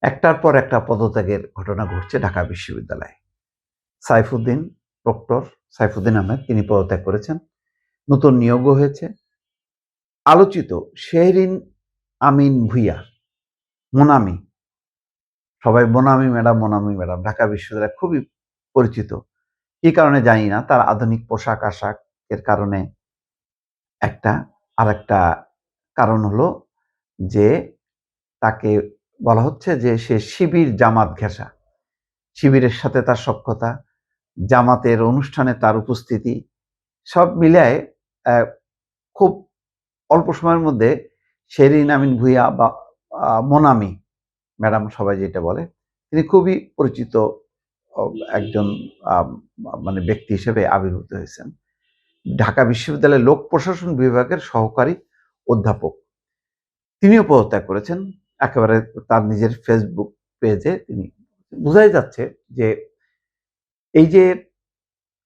একটার পর একটা পদত্যাগের ঘটনা ঘটছে ঢাকা বিশ্ববিদ্যালয়ে। সাইফুদ্দিন, প্রক্টর সাইফুদ্দিন আহমেদ তিনি পদত্যাগ করেছেন। নতুন নিয়োগও হয়েছে। আলোচিত শেহরিন আমিন ভূঁইয়া, মোনামি, সবাই মোনামি ম্যাডাম, মোনামি ম্যাডাম, ঢাকা বিশ্ববিদ্যালয়ে খুবই পরিচিত। কি কারণে জানি না, তার আধুনিক পোশাক আশাকের কারণে একটা, আরেকটা কারণ হলো যে তাকে বলা হচ্ছে যে সে শিবির জামাত ঘেঁষা। শিবিরের সাথে তার সখ্যতা, জামাতের অনুষ্ঠানে তার উপস্থিতি, সব মিলায় খুব অল্প সময়ের মধ্যে শেরিন আমিন ভূঁইয়া বা মোনামি ম্যাডাম সবাই যেটা বলে, তিনি খুবই পরিচিত একজন মানে ব্যক্তি হিসেবে আবির্ভূত হয়েছেন। ঢাকা বিশ্ববিদ্যালয়ের লোক প্রশাসন বিভাগের সহকারী অধ্যাপক, তিনিও পদত্যাগ করেছেন। একেবারে তার নিজের ফেসবুক পেজে তিনি, বোঝাই যাচ্ছে যে এই যে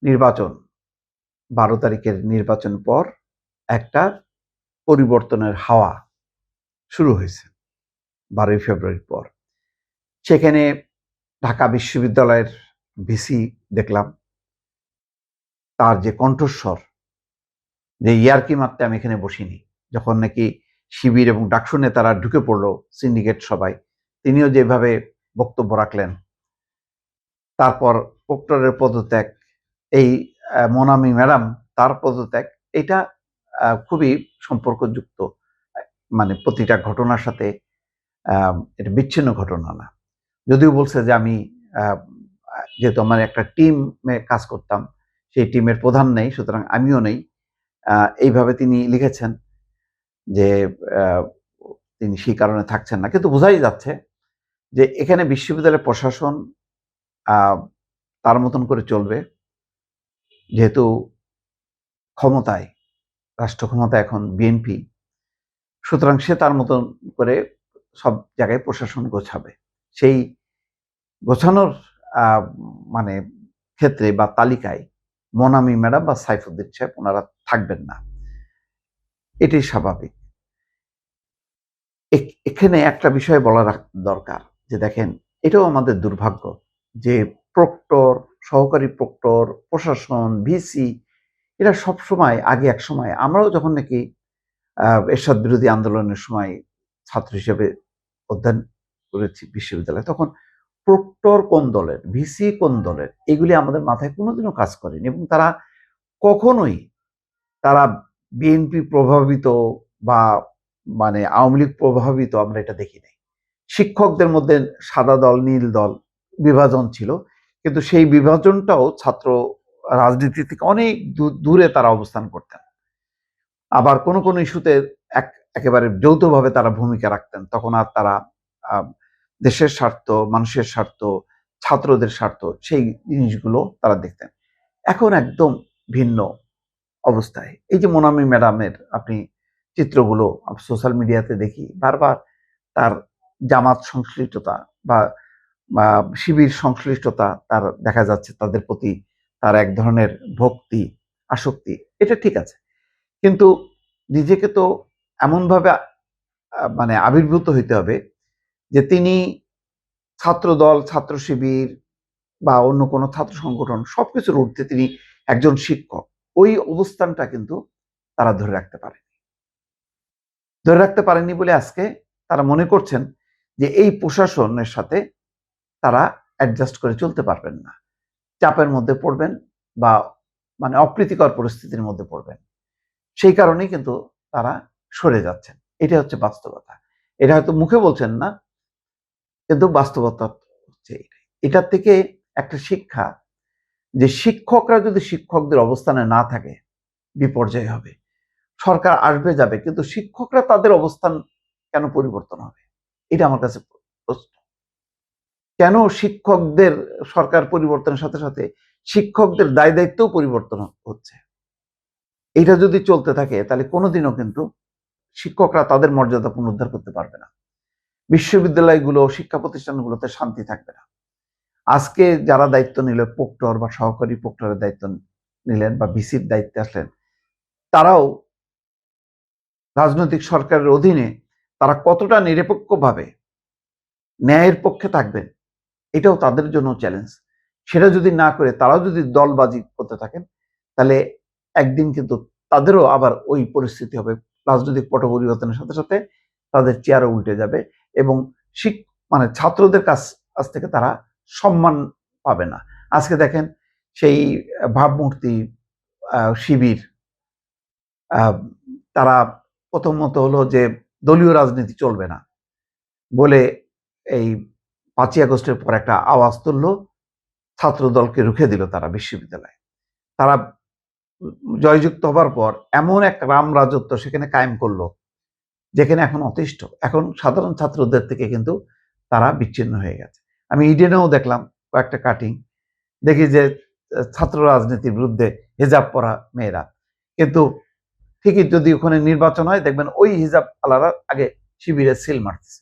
নির্বাচন, 12 তারিখের নির্বাচন পর একটা পরিবর্তনের হাওয়া শুরু হয়েছে 12ই ফেব্রুয়ারির পর। সেখানে ঢাকা বিশ্ববিদ্যালয়ের ভিসি দেখলাম, তার যে কণ্ঠস্বর, যে ইয়ার্কি মারতে আমি এখানে বসিনি, যখন নাকি শিবির এবং ডাকসু নেতারা ঢুকে পড়লো সিন্ডিকেট সবাই, তিনিও যেভাবে বক্তব্য রাখলেন। তারপর প্রক্টরের পদত্যাগ, এই মোনামি ম্যাডাম তার পদত্যাগ, এটা খুবই সম্পর্কযুক্ত। মানে প্রতিটা ঘটনার সাথে এটা বিচ্ছিন্ন ঘটনা না। যদিও বলছে যে আমি যেহেতু আমার একটা টিমে কাজ করতাম, সেই টিমের প্রধান নেই, সুতরাং আমিও নেই। এইভাবে তিনি লিখেছেন যে তিনি সেই কারণে থাকছেন না। কিন্তু বোঝাই যাচ্ছে যে এখানে বিশ্ববিদ্যালয়ের প্রশাসন তার মতন করে চলবে। যেহেতু ক্ষমতায়, রাষ্ট্র ক্ষমতায় এখন বিএনপি, সুতরাং সে তার মতন করে সব জায়গায় প্রশাসন গোছাবে। সেই গোছানোর মানে ক্ষেত্রে বা তালিকায় মোনামি ম্যাডাম বা সাইফুদ্দিন সাহেব ওনারা থাকবেন না, এটাই স্বাভাবিক। এখানে একটা বিষয় বলা দরকার যে দেখেন, এটাও আমাদের দুর্ভাগ্য যে প্রক্টর, সহকারী প্রক্টর, প্রশাসন, ভিসি, এরা সবসময় আগে এক সময়, আমরাও যখন নাকি এরশাদ বিরোধী আন্দোলনের সময় ছাত্র হিসেবে অধ্যয়ন করেছি বিশ্ববিদ্যালয়ে, তখন প্রক্টর কোন দলের, ভিসি কোন দলের, এগুলি আমাদের মাথায় কোনোদিনও কাজ করেনি। এবং তারা কখনোই, তারা বিএনপি প্রভাবিত বা মানে আওয়ামী লীগ প্রভাবিত আমরা এটা দেখি নাই। শিক্ষকদের মধ্যে সাদা দল, নীল দল বিভাজন ছিল, কিন্তু সেই বিভাজনটাও ছাত্র রাজনীতি থেকে অনেক দূরে তারা অবস্থান করতেন। আবার কোন কোন ইস্যুতে একেবারে যৌথভাবে তারা ভূমিকা রাখতেন। তখন আর তারা দেশের স্বার্থ, মানুষের স্বার্থ, ছাত্রদের স্বার্থ, সেই জিনিসগুলো তারা দেখতেন। এখন একদম ভিন্ন অবস্থায়। এই যে মোনামি ম্যাডামের আপনি চিত্রগুলো সোশ্যাল মিডিয়াতে দেখি, বারবার তার জামাত সংশ্লিষ্টতা বা শিবির সংশ্লিষ্টতা তার দেখা যাচ্ছে, তাদের প্রতি তার এক ধরনের ভক্তি, আসক্তি, এটা ঠিক আছে। কিন্তু নিজেকে তো এমনভাবে মানে আবির্ভূত হইতে হবে যে তিনি ছাত্রদল, ছাত্র শিবির বা অন্য কোনো ছাত্র সংগঠন সবকিছুর ঊর্ধ্বে তিনি একজন শিক্ষক। ওই অবস্থানটা কিন্তু তারা ধরে রাখতে পারেনি বলে আজকে তারা মনে করছেন যে এই প্রশাসনের সাথে তারা অ্যাডজাস্ট করে চলতে পারবেন না, চাপের মধ্যে পড়বেন বা মানে অপ্রীতিকর পরিস্থিতির মধ্যে পড়বেন। সেই কারণেই কিন্তু তারা সরে যাচ্ছেন। এটা হচ্ছে বাস্তবতা। এটা হয়তো মুখে বলছেন না, কিন্তু বাস্তবতা হচ্ছে এটাই। এটার থেকে একটা শিক্ষা, যে শিক্ষকরা যদি শিক্ষকদের অবস্থানে না থাকে, বিপর্যয় হবে। সরকার আসবে যাবে, কিন্তু শিক্ষকরা তাদের অবস্থান কেন পরিবর্তন হবে? এটা আমার কাছে প্রশ্ন। কেন শিক্ষকদের, সরকার পরিবর্তনের সাথে সাথে শিক্ষকদের দায় দায়িত্বও পরিবর্তন হচ্ছে? এটা যদি চলতে থাকে তাহলে কোনোদিনও কিন্তু শিক্ষকরা তাদের মর্যাদা পুনরুদ্ধার করতে পারবে না। বিশ্ববিদ্যালয়গুলো, শিক্ষা প্রতিষ্ঠানগুলোতে শান্তি থাকবে না। আজকে যারা দায়িত্ব নিল, প্রক্টর বা সহকারী প্রক্টরের দায়িত্ব নিলেন বা ভিসির দায়িত্বে আসলেন, তারাও রাজনৈতিক সরকারের অধীনে তারা কতটা নিরপেক্ষভাবে ন্যায়ের পক্ষে থাকবেন, এটাও তাদের জন্য চ্যালেঞ্জ। সেটা যদি না করে তারাও যদি দলবাজি করতে থাকেন, তাহলে একদিন কিন্তু তাদেরও আবার ওই পরিস্থিতি হবে। রাজনৈতিক পট পরিবর্তনের সাথে সাথে তাদের চেয়ারও উল্টে যাবে এবং মানে ছাত্রদের কাছ থেকে তারা সম্মান পাবে না। আজকে দেখেন সেই ভাবমূর্তি শিবির, তারা প্রথমত হলো যে দলীয় রাজনীতি চলবে না বলে এই 5ই আগস্টের পর একটা আওয়াজ তুললো, ছাত্র দলকে রুখে দিল তারা বিশ্ববিদ্যালয়ে। তারা জয়যুক্ত হবার পর এমন এক রাম রাজত্ব সেখানে কায়েম করলো, যেখানে এখন অতিষ্ঠ, এখন সাধারণ ছাত্রদের থেকে কিন্তু তারা বিচ্ছিন্ন হয়ে গেছে। আমি ইডেনেও দেখলাম কয়েকটা কাটিং, দেখি যে ছাত্র রাজনীতির বিরুদ্ধে হিজাব পরা মেয়েরা, কিন্তু ঠিকই যদি ওখানে নির্বাচন হয় দেখবেন ওই হিজাব আলারা আগে শিবিরে সিল মারতেছে।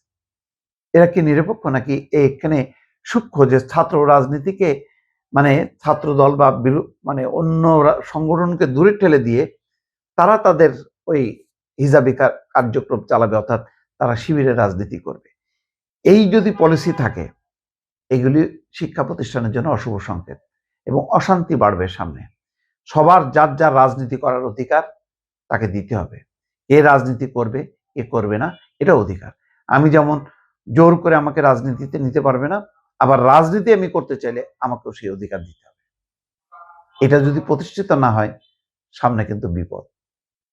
এরা কি নিরপেক্ষ নাকি এখানে সূক্ষ্ম যে ছাত্র রাজনীতিকে মানে ছাত্র দল বা মানে অন্য সংগঠনকে দূরে ঠেলে দিয়ে তারা তাদের ওই হিজাবি কার্যক্রম চালাবে, অর্থাৎ তারা শিবিরের রাজনীতি করবে। এই যদি পলিসি থাকে, এগুলি শিক্ষা প্রতিষ্ঠানের জন্য অশুভ সংকেত এবং অশান্তি বাড়বে সামনে। সবার যার যার রাজনীতি করার অধিকার তাকে দিতে হবে। কে রাজনীতি করবে কে করবে না এটা অধিকার। আমি যেমন জোর করে আমাকে রাজনীতিতে নিতে পারবে না, আবার রাজনীতি আমি করতে চাইলে আমাকেও সেই অধিকার দিতে হবে। এটা যদি প্রতিষ্ঠিত না হয় সামনে কিন্তু বিপদ।